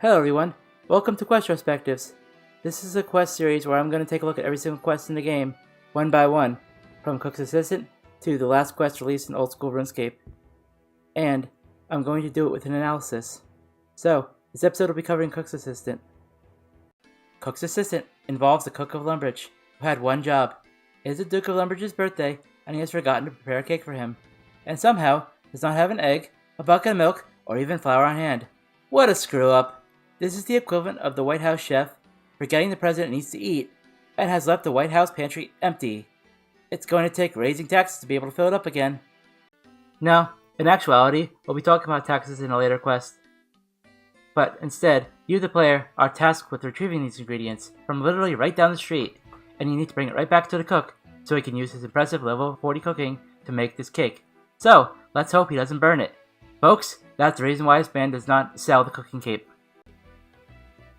Hello everyone, welcome to Questrospectives. This is a quest series where I'm going to take a look at every single quest in the game, one by one, from Cook's Assistant to the last quest released in old school RuneScape. And I'm going to do it with an analysis. So, this episode will be covering Cook's Assistant. Cook's Assistant involves the Cook of Lumbridge, who had one job. It is the Duke of Lumbridge's birthday, and he has forgotten to prepare a cake for him, and somehow does not have an egg, a bucket of milk, or even flour on hand. What a screw up! This is the equivalent of the White House chef forgetting the president needs to eat, and has left the White House pantry empty. It's going to take raising taxes to be able to fill it up again. No, in actuality, we'll be talking about taxes in a later quest. But instead, you the player are tasked with retrieving these ingredients from literally right down the street, and you need to bring it right back to the cook so he can use his impressive level 40 cooking to make this cake. So, let's hope he doesn't burn it. Folks, that's the reason why this band does not sell the cooking cape.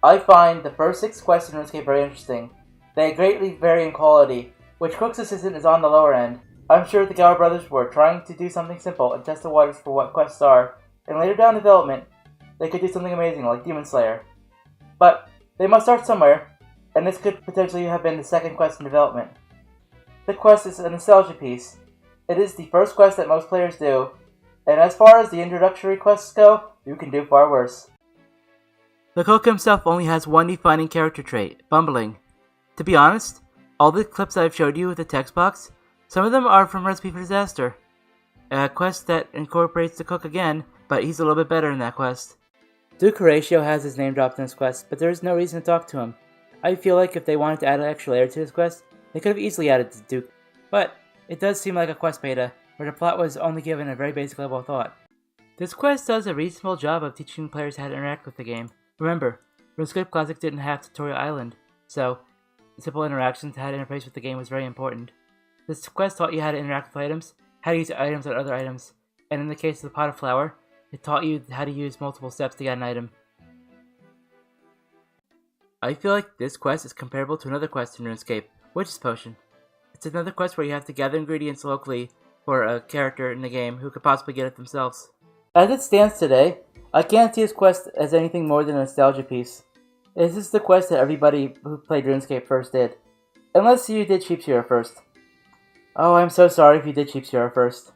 I find the first 6 quests in RuneScape very interesting. They greatly vary in quality, which Cook's Assistant is on the lower end. I'm sure the Gower brothers were trying to do something simple and test the waters for what quests are, and later down development, they could do something amazing like Demon Slayer. But they must start somewhere, and this could potentially have been the second quest in development. The quest is a nostalgia piece. It is the first quest that most players do, and as far as the introductory quests go, you can do far worse. The cook himself only has one defining character trait, bumbling. To be honest, all the clips I've showed you with the text box, some of them are from Recipe for Disaster, a quest that incorporates the cook again, but he's a little bit better in that quest. Duke Horatio has his name dropped in this quest, but there is no reason to talk to him. I feel like if they wanted to add an extra layer to this quest, they could have easily added the Duke, but it does seem like a quest beta, where the plot was only given a very basic level of thought. This quest does a reasonable job of teaching players how to interact with the game. Remember, RuneScape Classic didn't have Tutorial Island, so simple interactions and how to interface with the game was very important. This quest taught you how to interact with items, how to use items on other items, and in the case of the pot of flour, it taught you how to use multiple steps to get an item. I feel like this quest is comparable to another quest in RuneScape, Witch's Potion. It's another quest where you have to gather ingredients locally for a character in the game who could possibly get it themselves. As it stands today, I can't see this quest as anything more than a nostalgia piece. This is the quest that everybody who played RuneScape first did. Unless you did Sheep's Hero first. Oh, I'm so sorry if you did Sheep's Hero first.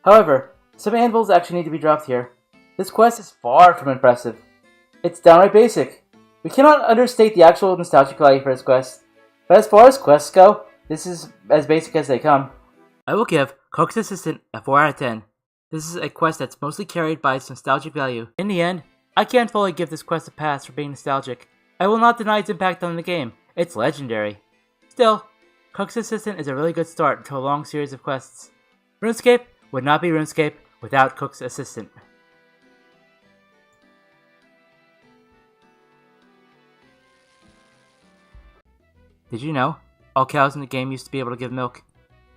However, some anvils actually need to be dropped here. This quest is far from impressive. It's downright basic. We cannot understate the actual nostalgic value for this quest. But as far as quests go, this is as basic as they come. I will give Cook's Assistant a 4 out of 10. This is a quest that's mostly carried by its nostalgic value. In the end, I can't fully give this quest a pass for being nostalgic. I will not deny its impact on the game. It's legendary. Still, Cook's Assistant is a really good start to a long series of quests. RuneScape would not be RuneScape without Cook's Assistant. Did you know? All cows in the game used to be able to give milk.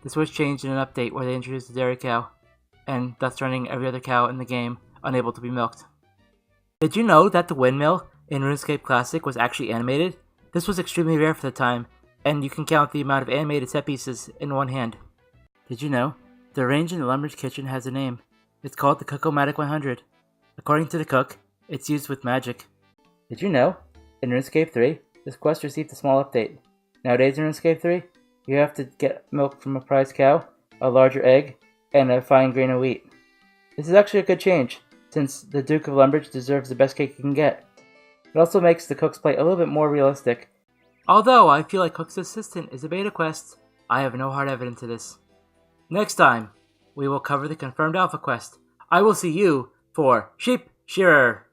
This was changed in an update where they introduced the dairy cow, and thus rendering every other cow in the game unable to be milked. Did you know that the windmill in RuneScape Classic was actually animated? This was extremely rare for the time, and you can count the amount of animated set pieces in one hand. Did you know? The range in the Lumbridge kitchen has a name. It's called the Cook-O-Matic 100. According to the cook, it's used with magic. Did you know? In RuneScape 3, this quest received a small update. Nowadays in RuneScape 3, you have to get milk from a prize cow, a larger egg, and a fine grain of wheat. This is actually a good change, since the Duke of Lumbridge deserves the best cake he can get. It also makes the cook's plate a little bit more realistic. Although I feel like Cook's Assistant is a beta quest, I have no hard evidence of this. Next time, we will cover the confirmed alpha quest. I will see you for Sheep Shearer.